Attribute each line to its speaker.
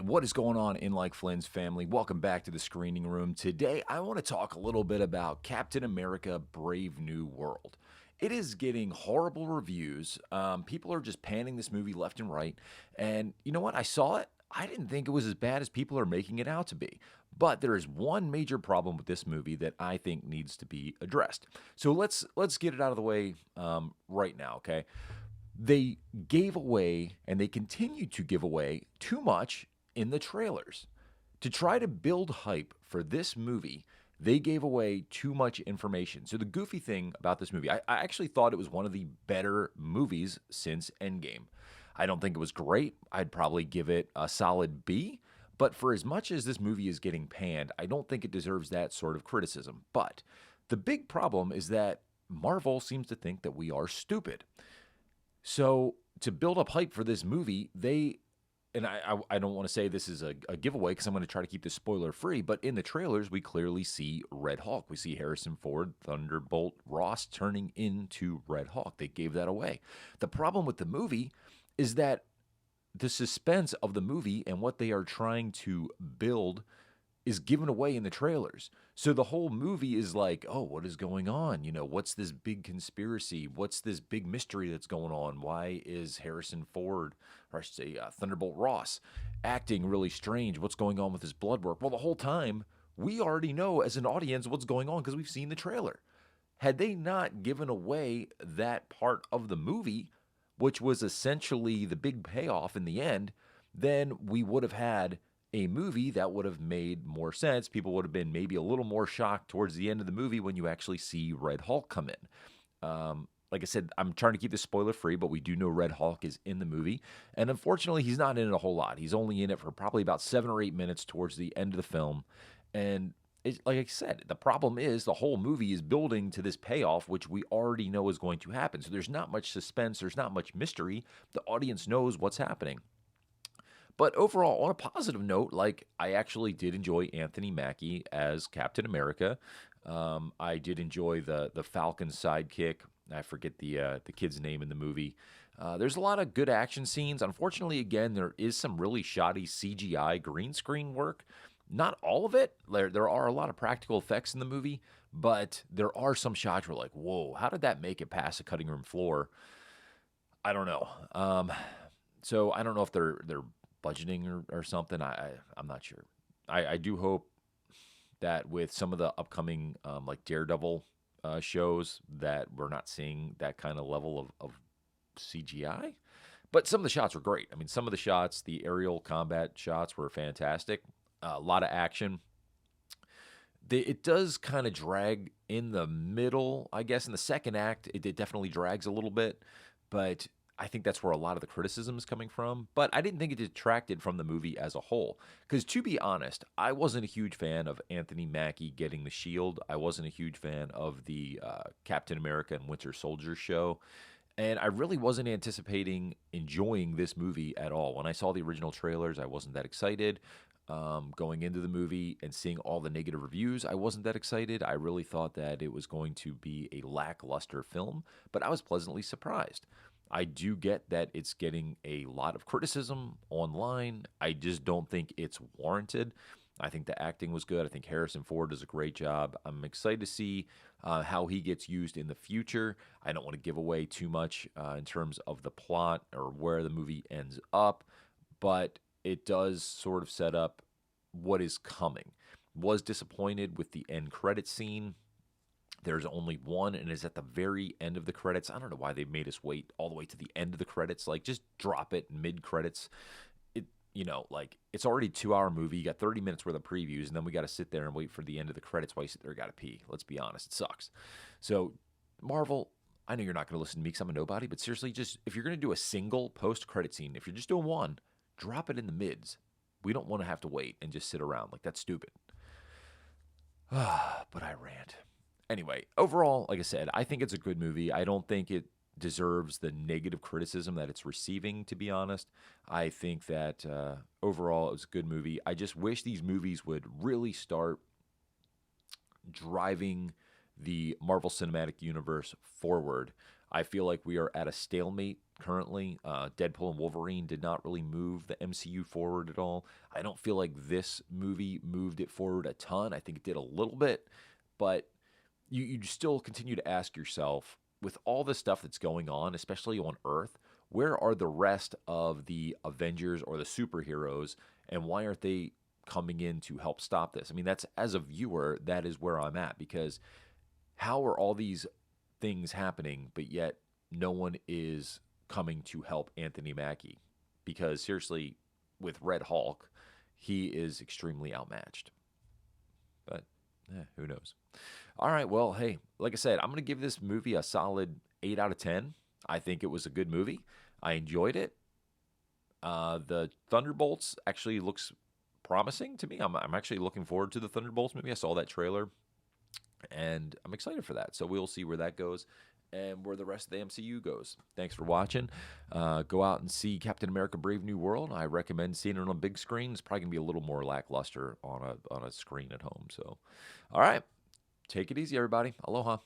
Speaker 1: What is going on in Like Flynn's family? Welcome back to the screening room. Today, I want to talk a little bit about Captain America Brave New World. It is getting horrible reviews. People are just panning this movie left and right. And you know what? I saw it. I didn't think it was as bad as people are making it out to be. But there is one major problem with this movie that I think needs to be addressed. So let's get it out of the way right now, okay? They gave away and they continue to give away too much in the trailers. To try to build hype for this movie, they gave away too much information. So, the goofy thing about this movie, I actually thought it was one of the better movies since Endgame. I don't think it was great. I'd probably give it a solid B. But for as much as this movie is getting panned, I don't think it deserves that sort of criticism. But the big problem is that Marvel seems to think that we are stupid. So to build up hype for this movie, they and I don't want to say this is a giveaway because I'm going to try to keep this spoiler free, but in the trailers we clearly see Red Hawk. We see Harrison Ford, Thunderbolt Ross turning into Red Hawk. They gave that away. The problem with the movie is that the suspense of the movie and what they are trying to build is given away in the trailers. So the whole movie is like, oh, what is going on? What's this big conspiracy? What's this big mystery that's going on? Why is Harrison Ford, or I should say Thunderbolt Ross, acting really strange? What's going on with his blood work? Well, the whole time, we already know as an audience what's going on because we've seen the trailer. Had they not given away that part of the movie, which was essentially the big payoff in the end, then we would have had a movie that would have made more sense. People would have been maybe a little more shocked towards the end of the movie when you actually see Red Hulk come in. Like I said, I'm trying to keep this spoiler free, but we do know Red Hulk is in the movie. And unfortunately, he's not in it a whole lot. He's only in it for probably about 7 or 8 minutes towards the end of the film. And like I said, the problem is the whole movie is building to this payoff, which we already know is going to happen. So there's not much suspense, there's not much mystery. The audience knows what's happening. But overall, on a positive note, like I actually did enjoy Anthony Mackie as Captain America. I did enjoy the Falcon sidekick. I forget the kid's name in the movie. There's a lot of good action scenes. Unfortunately, again, there is some really shoddy CGI green screen work. Not all of it. There are a lot of practical effects in the movie, but there are some shots where like, whoa, how did that make it past the cutting room floor? I don't know. So I don't know if they're budgeting or something. I'm not sure. I do hope that with some of the upcoming like Daredevil shows that we're not seeing that kind of level of CGI. But some of the shots were great. I mean, some of the shots, the aerial combat shots were fantastic. A lot of action. It does kind of drag in the middle, I guess. In the second act, it definitely drags a little bit, but I think that's where a lot of the criticism is coming from. But I didn't think it detracted from the movie as a whole. Because to be honest, I wasn't a huge fan of Anthony Mackie getting the shield. I wasn't a huge fan of the Captain America and Winter Soldier show. And I really wasn't anticipating enjoying this movie at all. When I saw the original trailers, I wasn't that excited. Going into the movie and seeing all the negative reviews, I wasn't that excited. I really thought that it was going to be a lackluster film, but I was pleasantly surprised. I do get that it's getting a lot of criticism online. I just don't think it's warranted. I think the acting was good. I think Harrison Ford does a great job. I'm excited to see how he gets used in the future. I don't want to give away too much in terms of the plot or where the movie ends up, but it does sort of set up what is coming. Was disappointed with the end credit scene. There's only one, and it's at the very end of the credits. I don't know why they made us wait all the way to the end of the credits. Like, just drop it mid credits. Like it's already a 2 hour movie. You got 30 minutes worth of previews, and then we got to sit there and wait for the end of the credits while you sit there, got to pee. Let's be honest, it sucks. So, Marvel, I know you're not going to listen to me because I'm a nobody, but seriously, just if you're going to do a single post credit scene, if you're just doing one, drop it in the mids. We don't want to have to wait and just sit around. Like, that's stupid. But I rant. Anyway, overall, like I said, I think it's a good movie. I don't think it deserves the negative criticism that it's receiving, to be honest. I think that overall it was a good movie. I just wish these movies would really start driving the Marvel Cinematic Universe forward. I feel like we are at a stalemate currently. Deadpool and Wolverine did not really move the MCU forward at all. I don't feel like this movie moved it forward a ton. I think it did a little bit, but you still continue to ask yourself, with all the stuff that's going on, especially on Earth, where are the rest of the Avengers or the superheroes, and why aren't they coming in to help stop this? I mean, that's, as a viewer, that is where I'm at, because how are all these things happening, but yet no one is coming to help Anthony Mackie? Because seriously, with Red Hulk, he is extremely outmatched. But who knows? All right, well, hey, like I said, I'm going to give this movie a solid 8 out of 10. I think it was a good movie. I enjoyed it. The Thunderbolts actually looks promising to me. I'm actually looking forward to the Thunderbolts movie. I saw that trailer, and I'm excited for that. So we'll see where that goes and where the rest of the MCU goes. Thanks for watching. Go out and see Captain America: Brave New World. I recommend seeing it on a big screen. It's probably gonna be a little more lackluster on a screen at home. So, all right, take it easy, everybody. Aloha.